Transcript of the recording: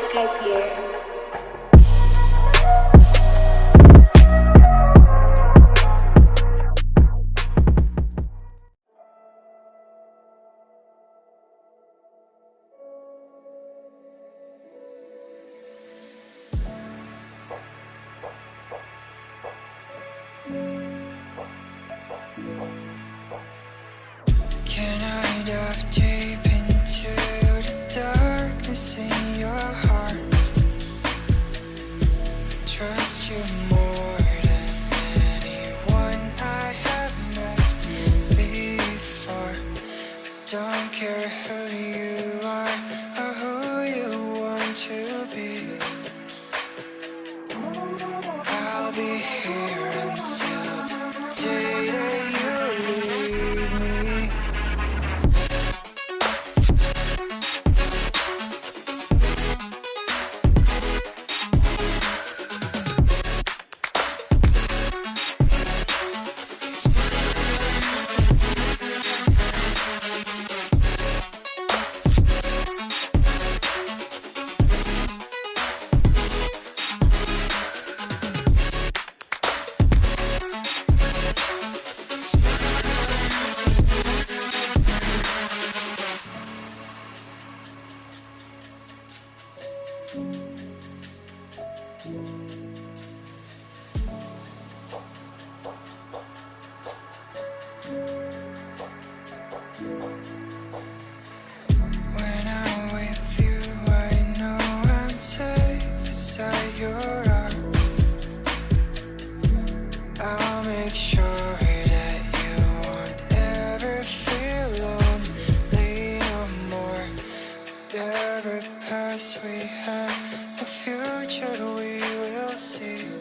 subscribe here. Can I dive deep into the darkness in your heart? Trust you more than anyone I have met before. I don't care who you are or who you want to be. I'll be here until the day that you leave me. When I'm with you, I know I'm safe beside your arms. I'll make sure that you won't ever feel lonely no more. Whatever past we have, the future we will see.